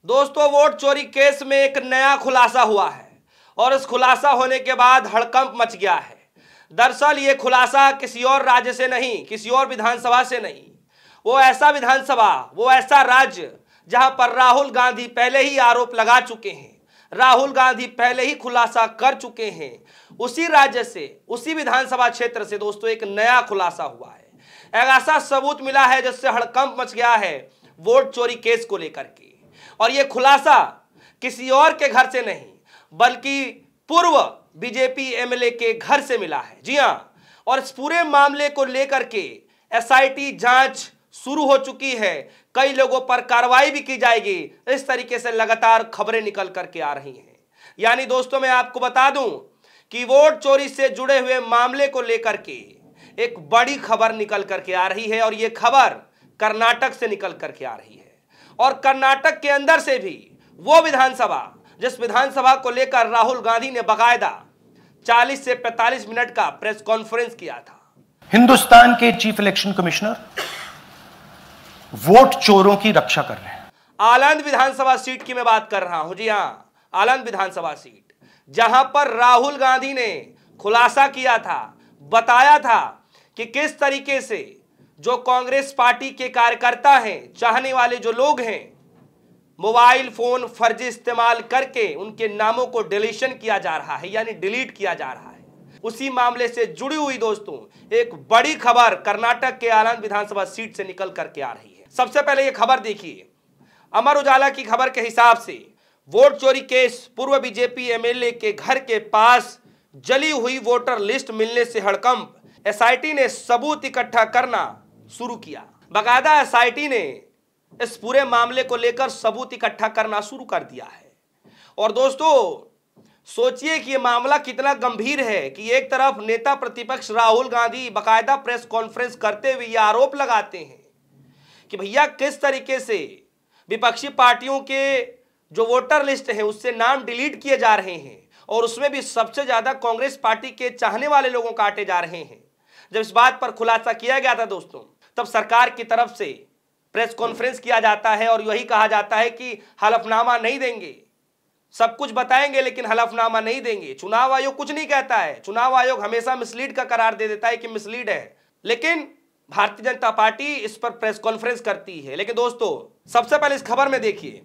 दोस्तों, वोट चोरी केस में एक नया खुलासा हुआ है और इस खुलासा होने के बाद हड़कंप मच गया है। दरअसल ये खुलासा किसी और राज्य से नहीं, किसी और विधानसभा से नहीं, वो ऐसा विधानसभा, वो ऐसा राज्य जहां पर राहुल गांधी पहले ही आरोप लगा चुके हैं, राहुल गांधी पहले ही खुलासा कर चुके हैं। उसी राज्य से, उसी विधानसभा क्षेत्र से दोस्तों एक नया खुलासा हुआ है। एक ऐसा सबूत मिला है जिससे हड़कंप मच गया है वोट चोरी केस को लेकर के। और यह खुलासा किसी और के घर से नहीं बल्कि पूर्व बीजेपी एमएलए के घर से मिला है। जी हां, और इस पूरे मामले को लेकर के एसआईटी जांच शुरू हो चुकी है, कई लोगों पर कार्रवाई भी की जाएगी। इस तरीके से लगातार खबरें निकल करके आ रही हैं। यानी दोस्तों, मैं आपको बता दूं कि वोट चोरी से जुड़े हुए मामले को लेकर के एक बड़ी खबर निकल करके आ रही है और यह खबर कर्नाटक से निकल करके आ रही है। और कर्नाटक के अंदर से भी वो विधानसभा, जिस विधानसभा को लेकर राहुल गांधी ने बकायदा 40 से 45 मिनट का प्रेस कॉन्फ्रेंस किया था। हिंदुस्तान के चीफ इलेक्शन कमिश्नर वोट चोरों की रक्षा कर रहे हैं। आलंद विधानसभा सीट की मैं बात कर रहा हूं। जी हां, आलंद विधानसभा सीट, जहां पर राहुल गांधी ने खुलासा किया था, बताया था कि किस तरीके से जो कांग्रेस पार्टी के कार्यकर्ता हैं, चाहने वाले जो लोग हैं, मोबाइल फोन फर्जी इस्तेमाल करके उनके नामों को डिलीशन किया जा रहा है, यानी डिलीट किया जा रहा है। उसी मामले से जुड़ी हुई दोस्तों एक बड़ी खबर कर्नाटक के आलंद विधानसभा सीट से निकल करके आ रही है। सबसे पहले यह खबर देखिए। अमर उजाला की खबर के हिसाब से वोट चोरी केस, पूर्व बीजेपी एमएलए के घर के पास जली हुई वोटर लिस्ट मिलने से हड़कंप, एसआईटी ने सबूत इकट्ठा करना शुरू किया। बाकायदा एसआईटी ने इस पूरे मामले को लेकर सबूत इकट्ठा करना शुरू कर दिया है। और दोस्तों सोचिए कि यह मामला कितना गंभीर है कि एक तरफ नेता प्रतिपक्ष राहुल गांधी बाकायदा प्रेस कॉन्फ्रेंस करते हुए यह आरोप लगाते हैं कि भैया किस तरीके से विपक्षी पार्टियों के जो वोटर लिस्ट है उससे नाम डिलीट किए जा रहे हैं और उसमें भी सबसे ज्यादा कांग्रेस पार्टी के चाहने वाले लोगों काटे जा रहे हैं। जब इस बात पर खुलासा किया गया था दोस्तों, तब सरकार की तरफ से प्रेस कॉन्फ्रेंस किया जाता है और यही कहा जाता है कि हलफनामा नहीं देंगे, सब कुछ बताएंगे लेकिन हलफनामा नहीं देंगे। चुनाव आयोग कुछ नहीं कहता है, चुनाव आयोग हमेशा मिसलीड का करार दे देता है कि मिसलीड है, लेकिन भारतीय जनता पार्टी इस पर प्रेस कॉन्फ्रेंस करती है। लेकिन दोस्तों सबसे पहले इस खबर में देखिए,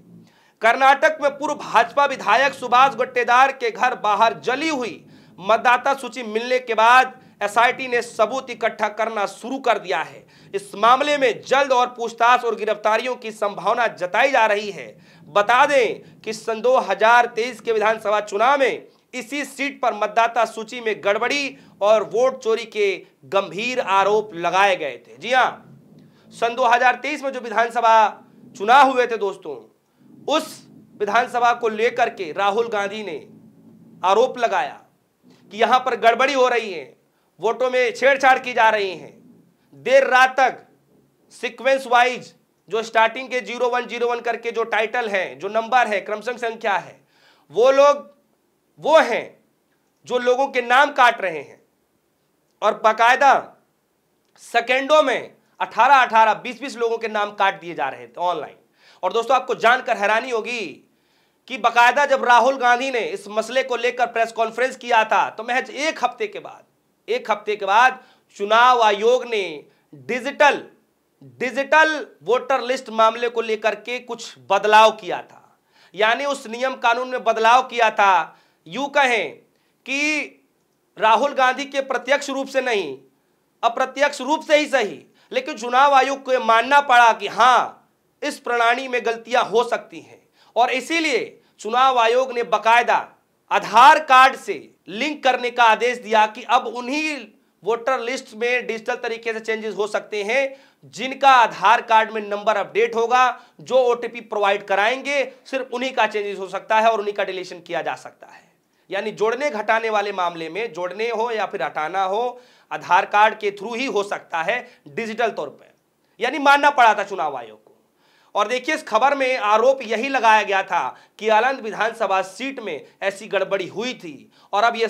कर्नाटक में पूर्व भाजपा विधायक सुभाष गुट्टेदार के घर बाहर जली हुई मतदाता सूची मिलने के बाद एसआईटी ने सबूत इकट्ठा करना शुरू कर दिया है। इस मामले में जल्द और पूछताछ और गिरफ्तारियों की संभावना जताई जा रही है। बता दें कि सन 2023 के विधानसभा चुनाव में इसी सीट पर मतदाता सूची में गड़बड़ी और वोट चोरी के गंभीर आरोप लगाए गए थे। जी हां, सन 2023 में जो विधानसभा चुनाव हुए थे दोस्तों, उस विधानसभा को लेकर के राहुल गांधी ने आरोप लगाया कि यहां पर गड़बड़ी हो रही है, वोटों में छेड़छाड़ की जा रही है। देर रात तक सीक्वेंस वाइज जो स्टार्टिंग के 0101 करके जो टाइटल है, जो नंबर है, क्रमशः संख्या है, वो लोग वो हैं जो लोगों के नाम काट रहे हैं और बाकायदा सेकेंडों में 18-18, 20-20 लोगों के नाम काट दिए जा रहे थे ऑनलाइन। और दोस्तों आपको जानकर हैरानी होगी कि बाकायदा जब राहुल गांधी ने इस मसले को लेकर प्रेस कॉन्फ्रेंस किया था तो महज एक हफ्ते के बाद चुनाव आयोग ने डिजिटल वोटर लिस्ट मामले को लेकर के कुछ बदलाव किया था। यानी उस नियम कानून में बदलाव किया था। यूं कहें कि राहुल गांधी के प्रत्यक्ष रूप से नहीं, अप्रत्यक्ष रूप से ही सही, लेकिन चुनाव आयोग को मानना पड़ा कि हां इस प्रणाली में गलतियां हो सकती हैं और इसीलिए चुनाव आयोग ने बकायदा आधार कार्ड से लिंक करने का आदेश दिया कि अब उन्हीं वोटर लिस्ट में डिजिटल तरीके से चेंजेस हो सकते हैं जिनका आधार कार्ड में नंबर अपडेट होगा, जो ओटीपी प्रोवाइड कराएंगे सिर्फ उन्हीं का चेंजेस हो सकता है और उन्हीं का डिलीशन किया जा सकता है। यानी जोड़ने घटाने वाले मामले में, जोड़ने हो या फिर हटाना हो, आधार कार्ड के थ्रू ही हो सकता है डिजिटल तौर पर। यानी मानना पड़ा था चुनाव आयोग को। और देखिए इस खबर में आरोप यही लगाया गया था कि आलंद विधानसभा सीट में ऐसी गड़बड़ी हुई थी और अब यह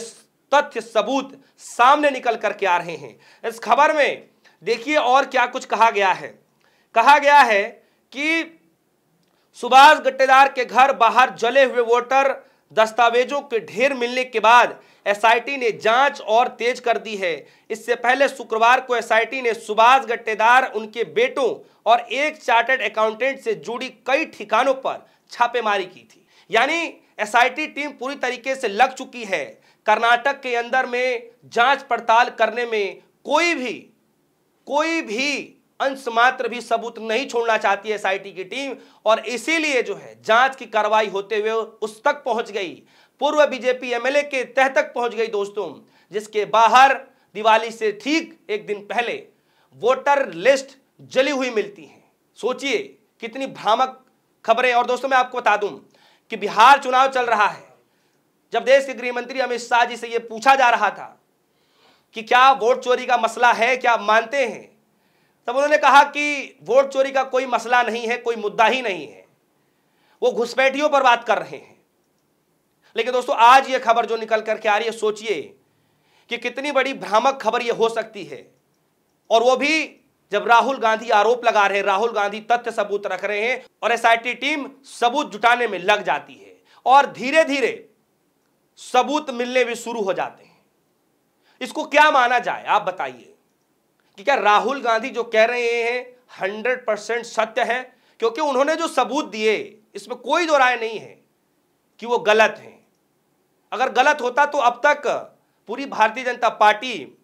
तथ्य सबूत सामने निकल करके आ रहे हैं। इस खबर में देखिए और क्या कुछ कहा गया है। कहा गया है कि सुभाष गट्टेदार के घर बाहर जले हुए वोटर दस्तावेजों के ढेर मिलने के बाद एसआईटी ने जांच और तेज कर दी है। इससे पहले शुक्रवार को एसआईटी ने सुभाष गट्टेदार, उनके बेटों और एक चार्टर्ड अकाउंटेंट से जुड़ी कई ठिकानों पर छापेमारी की थी। यानी एसआईटी टीम पूरी तरीके से लग चुकी है। कर्नाटक के अंदर में जांच पड़ताल करने में कोई भी अंश मात्र भी सबूत नहीं छोड़ना चाहती है एसआईटी की टीम, और इसीलिए जो है जांच की कार्रवाई होते हुए उस तक पहुंच गई, पूर्व बीजेपी एमएलए के तह तक पहुंच गई दोस्तों, जिसके बाहर दिवाली से ठीक एक दिन पहले वोटर लिस्ट जली हुई मिलती है। सोचिए कितनी भ्रामक खबरें। और दोस्तों मैं आपको बता दूं कि बिहार चुनाव चल रहा है। जब देश के गृह मंत्री अमित शाह जी से यह पूछा जा रहा था कि क्या वोट चोरी का मसला है, क्या आप मानते हैं, तब उन्होंने कहा कि वोट चोरी का कोई मसला नहीं है, कोई मुद्दा ही नहीं है, वो घुसपैठियों पर बात कर रहे हैं। लेकिन दोस्तों आज ये खबर जो निकल करके आ रही है, सोचिए कि कितनी बड़ी भ्रामक खबर ये हो सकती है। और वो भी जब राहुल गांधी आरोप लगा रहे हैं, राहुल गांधी तथ्य सबूत रख रहे हैं और एसआईटी टीम सबूत जुटाने में लग जाती है और धीरे धीरे सबूत मिलने भी शुरू हो जाते हैं। इसको क्या माना जाए, आप बताइए कि क्या राहुल गांधी जो कह रहे हैं 100% सत्य है? क्योंकि उन्होंने जो सबूत दिए इसमें कोई दो राय नहीं है कि वो गलत हैं। अगर गलत होता तो अब तक पूरी भारतीय जनता पार्टी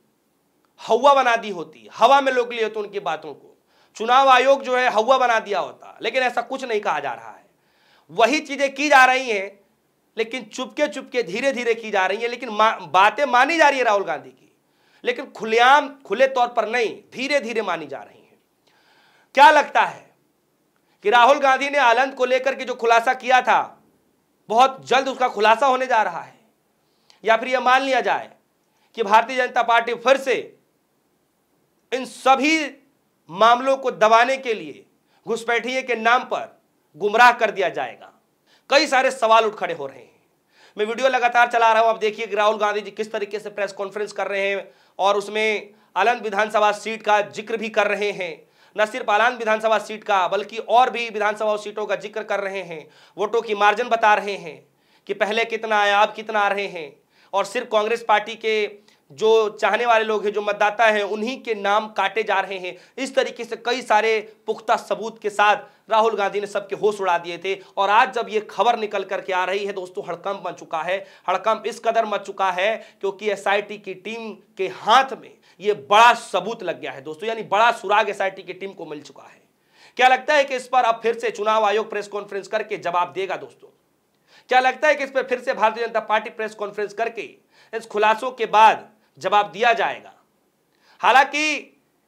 हवा बना दी होती, हवा में लोग लिए होते उनकी बातों को, चुनाव आयोग जो है हवा बना दिया होता। लेकिन ऐसा कुछ नहीं कहा जा रहा है। वही चीजें की जा रही हैं, लेकिन चुपके चुपके धीरे धीरे की जा रही है। लेकिन बातें मानी जा रही है राहुल गांधी की, लेकिन खुलेआम खुले तौर पर नहीं, धीरे धीरे मानी जा रही है। क्या लगता है कि राहुल गांधी ने आलंद को लेकर के जो खुलासा किया था बहुत जल्द उसका खुलासा होने जा रहा है, या फिर यह मान लिया जाए कि भारतीय जनता पार्टी फिर से इन सभी मामलों को दबाने के लिए घुसपैठिए के नाम पर गुमराह कर दिया जाएगा? कई सारे सवाल उठ खड़े हो रहे हैं। मैं वीडियो लगातार चला रहा हूं, आप देखिए कि राहुल गांधी जी किस तरीके से प्रेस कॉन्फ्रेंस कर रहे हैं और उसमें आलंद विधानसभा सीट का जिक्र भी कर रहे हैं। न सिर्फ आलंद विधानसभा सीट का बल्कि और भी विधानसभा सीटों का जिक्र कर रहे हैं। वोटों की मार्जिन बता रहे हैं कि पहले कितना आया, अब कितना आ रहे हैं, और सिर्फ कांग्रेस पार्टी के जो चाहने वाले लोग हैं, जो मतदाता हैं, उन्हीं के नाम काटे जा रहे हैं। इस तरीके से कई सारे पुख्ता सबूत के साथ राहुल गांधी ने सबके होश उड़ा दिए थे। और आज जब ये खबर निकल करके आ रही है दोस्तों, हड़कंप मच चुका है। हड़कंप इस कदर मच चुका है क्योंकि एसआईटी की टीम के हाथ में ये बड़ा सबूत लग गया है दोस्तों, यानी बड़ा सुराग एसआईटी की टीम को मिल चुका है। क्या लगता है कि इस पर अब फिर से चुनाव आयोग प्रेस कॉन्फ्रेंस करके जवाब देगा दोस्तों? क्या लगता है कि इस पर फिर से Bharatiya Janata party press conference करके इस खुलासों के बाद जवाब दिया जाएगा? हालांकि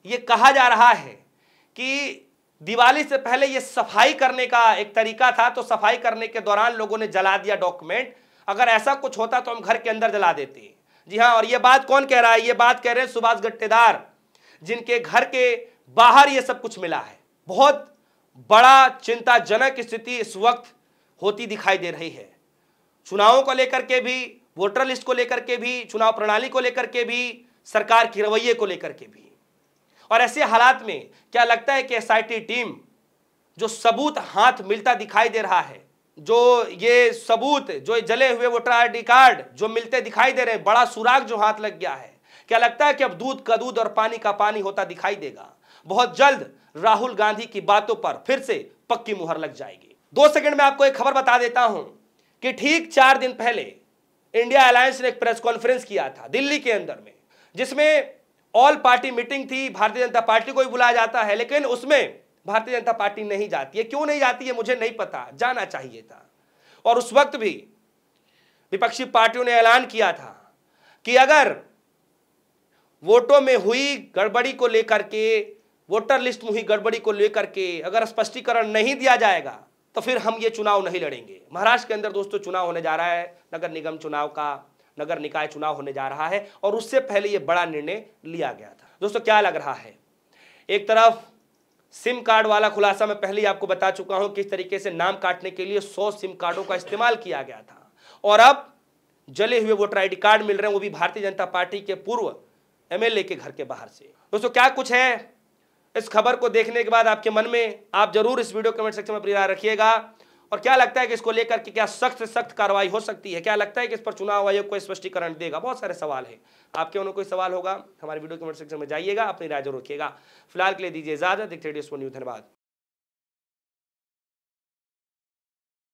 ये कहा जा रहा है कि दिवाली से पहले ये सफाई करने का एक तरीका था, तो सफाई करने के दौरान लोगों ने जला दिया डॉक्यूमेंट। अगर ऐसा कुछ होता तो हम घर के अंदर जला देते। जी हां, और ये बात कौन कह रहा है? ये बात कह रहे हैं सुभाष गट्टेदार, जिनके घर के बाहर ये सब कुछ मिला है। बहुत बड़ा चिंताजनक स्थिति इस वक्त होती दिखाई दे रही है। चुनावों को लेकर के भी, वोटर लिस्ट को लेकर के भी, चुनाव प्रणाली को लेकर के भी, सरकार के रवैये को लेकर के भी। और ऐसे हालात में क्या लगता है कि एसआईटी टीम जो सबूत हाथ मिलता दिखाई दे रहा है, जो ये सबूत, जो जले हुए वोटर आईडी कार्ड जो मिलते दिखाई दे रहे हैं, बड़ा सुराग जो हाथ लग गया है, क्या लगता है कि अब दूध का दूध और पानी का पानी होता दिखाई देगा? बहुत जल्द राहुल गांधी की बातों पर फिर से पक्की मुहर लग जाएगी। 2 सेकंड में आपको एक खबर बता देता हूं कि ठीक 4 दिन पहले इंडिया अलायंस ने एक प्रेस कॉन्फ्रेंस किया था दिल्ली के अंदर में, जिसमें ऑल पार्टी मीटिंग थी। भारतीय जनता पार्टी को भी बुलाया जाता है, लेकिन उसमें भारतीय जनता पार्टी नहीं जाती है। क्यों नहीं जाती है मुझे नहीं पता, जाना चाहिए था। और उस वक्त भी विपक्षी पार्टियों ने ऐलान किया था कि अगर वोटों में हुई गड़बड़ी को लेकर के, वोटर लिस्ट में हुई गड़बड़ी को लेकर के अगर स्पष्टीकरण नहीं दिया जाएगा तो फिर हम ये चुनाव नहीं लड़ेंगे। महाराष्ट्र के अंदर दोस्तों चुनाव होने जा रहा है, नगर निगम चुनाव का, नगर निकाय चुनाव होने जा रहा है, और उससे पहले ये बड़ा निर्णय लिया गया था। दोस्तों क्या लग रहा है? एक तरफ सिम कार्ड वाला खुलासा मैं पहले ही आपको बता चुका हूं, किस तरीके से नाम काटने के लिए 100 सिम कार्डों का इस्तेमाल किया गया था, और अब जले हुए वोटर आईडी कार्ड मिल रहे हैं, वो भी भारतीय जनता पार्टी के पूर्व एमएलए के घर के बाहर से। दोस्तों क्या कुछ है इस खबर को देखने के बाद आपके मन में, आप जरूर इस वीडियो कमेंट सेक्शन में अपनी राय रखिएगा। और क्या लगता है कि इसको लेकर के क्या सख्त से सख्त कार्रवाई हो सकती है? क्या लगता है कि इस पर चुनाव आयोग कोई स्पष्टीकरण देगा? बहुत सारे सवाल हैं। आपके उन्हें कोई सवाल होगा हमारे वीडियो कमेंट सेक्शन में जाइएगा, अपनी राय जरूर रखिएगा। फिलहाल के लिए दीजिए इजाजत। देखते रहिए न्यूज़। धन्यवाद।